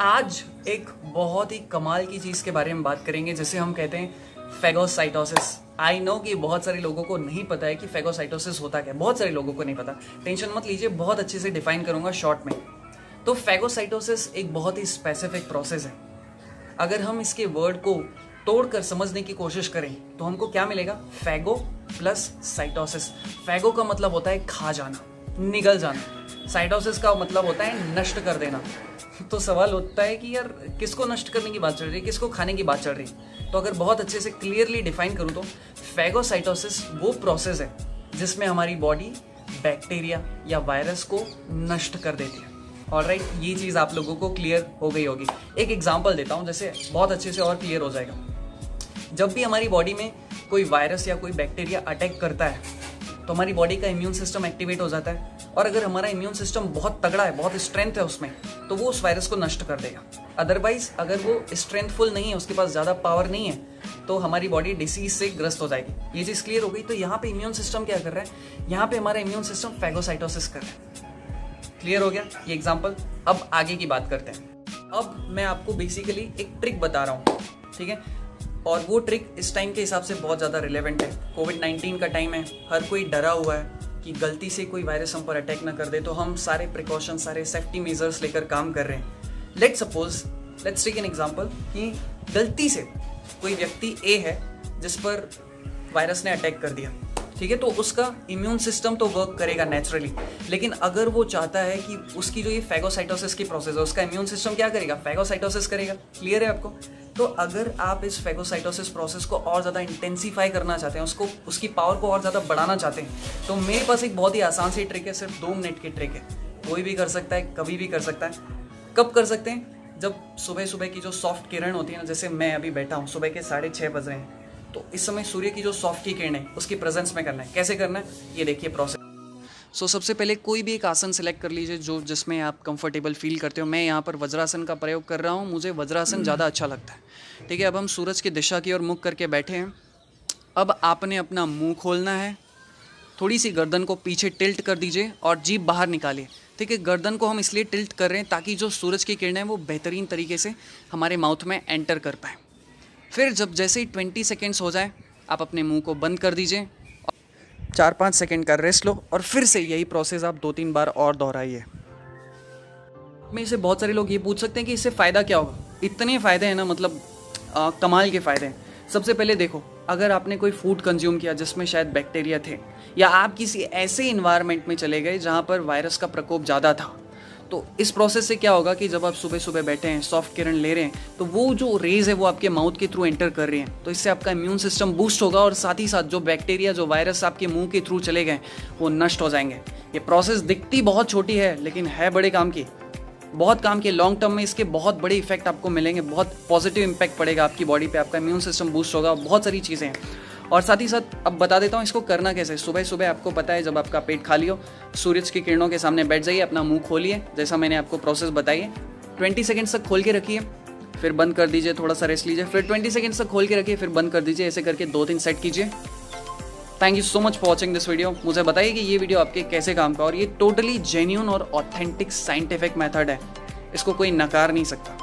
आज एक बहुत ही कमाल की चीज के बारे में बात करेंगे जिसे हम कहते हैं फेगोसाइटोसिस। आई नो कि बहुत सारे लोगों को नहीं पता है कि फेगोसाइटोसिस होता क्या है, बहुत सारे लोगों को नहीं पता। टेंशन मत लीजिए, बहुत अच्छे से डिफाइन करूंगा शॉर्ट में। तो फेगोसाइटोसिस एक बहुत ही स्पेसिफिक प्रोसेस है। अगर हम इसके वर्ड को तोड़कर समझने की कोशिश करें तो हमको क्या मिलेगा? Phago plus cytosis. फेगो का मतलब होता है खा जाना, निगल जाना। साइटोसिस का मतलब होता है नष्ट कर देना। तो सवाल होता है कि यार किसको नष्ट करने की बात चल रही है, किसको खाने की बात चल रही है? तो अगर बहुत अच्छे से क्लियरली डिफाइन करूं तो फेगोसाइटोसिस वो प्रोसेस है जिसमें हमारी बॉडी बैक्टीरिया या वायरस को नष्ट कर देती है। ऑलराइट, ये चीज़ आप लोगों को क्लियर हो गई होगी। एक एग्जांपल देता हूं जैसे बहुत अच्छे से और क्लियर हो जाएगा। जब भी हमारी बॉडी में कोई वायरस या कोई बैक्टीरिया अटैक करता है तो हमारी बॉडी का इम्यून सिस्टम एक्टिवेट हो जाता है, और अगर हमारा इम्यून सिस्टम बहुत तगड़ा है, बहुत स्ट्रेंथ है उसमें, तो वो उस वायरस को नष्ट कर देगा। अदरवाइज अगर वो स्ट्रेंथफुल नहीं है, उसके पास ज़्यादा पावर नहीं है, तो हमारी बॉडी डिसीज से ग्रस्त हो जाएगी। ये चीज़ क्लियर हो गई। तो यहाँ पे इम्यून सिस्टम क्या कर रहा है? यहाँ पे हमारा इम्यून सिस्टम फेगोसाइटोसिस कर रहा है। क्लियर हो गया ये एग्जाम्पल? अब आगे की बात करते हैं। अब मैं आपको बेसिकली एक ट्रिक बता रहा हूँ, ठीक है? और वो ट्रिक इस टाइम के हिसाब से बहुत ज़्यादा रिलेवेंट है। कोविड-19 का टाइम है, हर कोई डरा हुआ है कि गलती से कोई वायरस हम पर अटैक ना कर दे, तो हम सारे प्रिकॉशन, सारे सेफ्टी मेजर्स लेकर काम कर रहे हैं। लेट्स टेक एन एग्जांपल कि गलती से कोई व्यक्ति ए है जिस पर वायरस ने अटैक कर दिया, ठीक है? तो उसका इम्यून सिस्टम तो वर्क करेगा नेचुरली, लेकिन अगर वो चाहता है कि उसकी जो ये फेगोसाइटोसिस की प्रोसेस है, उसका इम्यून सिस्टम क्या करेगा? फेगोसाइटोसिस करेगा। क्लियर है आपको? तो अगर आप इस फेगोसाइटोसिस प्रोसेस को और ज़्यादा इंटेंसीफाई करना चाहते हैं, उसकी पावर को और ज़्यादा बढ़ाना चाहते हैं, तो मेरे पास एक बहुत ही आसान सी ट्रिक है। सिर्फ 2 मिनट की ट्रिक है। कोई भी कर सकता है, कभी भी कर सकता है। कब कर सकते हैं? जब सुबह सुबह की जो सॉफ्ट किरण होती है ना, जैसे मैं अभी बैठा हूँ, सुबह के 6:30 बज रहे हैं, तो इस समय सूर्य की जो सॉफ्ट की किरण है उसकी प्रेजेंस में करना है। कैसे करना है ये देखिए प्रोसेस। सबसे पहले कोई भी एक आसन सेलेक्ट कर लीजिए जो जिसमें आप कंफर्टेबल फील करते हो। मैं यहाँ पर वज्रासन का प्रयोग कर रहा हूँ, मुझे वज्रासन ज़्यादा अच्छा लगता है, ठीक है? अब हम सूरज की दिशा की ओर मुख करके बैठे हैं। अब आपने अपना मुंह खोलना है, थोड़ी सी गर्दन को पीछे टिल्ट कर दीजिए और जीभ बाहर निकालिए, ठीक है? गर्दन को हम इसलिए टिल्ट कर रहे हैं ताकि जो सूरज की किरणें वो बेहतरीन तरीके से हमारे माउथ में एंटर कर पाए। फिर जब जैसे ही 20 सेकेंड्स हो जाए, आप अपने मुंह को बंद कर दीजिए, 4-5 सेकेंड का रेस्ट लो, और फिर से यही प्रोसेस आप 2-3 बार और दोहराइए। में से बहुत सारे लोग ये पूछ सकते हैं कि इससे फ़ायदा क्या होगा? इतने फ़ायदे हैं ना, मतलब कमाल के फ़ायदे हैं। सबसे पहले देखो, अगर आपने कोई फूड कंज्यूम किया जिसमें शायद बैक्टीरिया थे, या आप किसी ऐसे इन्वायरमेंट में चले गए जहाँ पर वायरस का प्रकोप ज़्यादा था, तो इस प्रोसेस से क्या होगा कि जब आप सुबह सुबह बैठे हैं, सॉफ्ट किरण ले रहे हैं, तो वो जो रेज है वो आपके माउथ के थ्रू एंटर कर रही हैं, तो इससे आपका इम्यून सिस्टम बूस्ट होगा, और साथ ही साथ जो बैक्टीरिया, जो वायरस आपके मुंह के थ्रू चले गए वो नष्ट हो जाएंगे। ये प्रोसेस दिखती बहुत छोटी है लेकिन है बड़े काम की, बहुत काम की। लॉन्ग टर्म में इसके बहुत बड़े इफेक्ट आपको मिलेंगे, बहुत पॉजिटिव इंपैक्ट पड़ेगा आपकी बॉडी पे, आपका इम्यून सिस्टम बूस्ट होगा, बहुत सारी चीज़ें हैं। और साथ ही साथ अब बता देता हूँ इसको करना कैसे। सुबह सुबह आपको पता है, जब आपका पेट खाली हो, सूरज की किरणों के सामने बैठ जाइए, अपना मुंह खोलिए, जैसा मैंने आपको प्रोसेस बताई है। 20 सेकेंड्स तक खोल के रखिए, फिर बंद कर दीजिए, थोड़ा सा रेस्ट लीजिए, फिर 20 सेकेंड्स तक खोल के रखिए, फिर बंद कर दीजिए। ऐसे करके 2-3 सेट कीजिए। Thank you so much for watching this video. मुझे बताइए कि ये वीडियो आपके कैसे काम का, और ये टोटली जेन्युइन और ऑथेंटिक साइंटिफिक मेथड है, इसको कोई नकार नहीं सकता।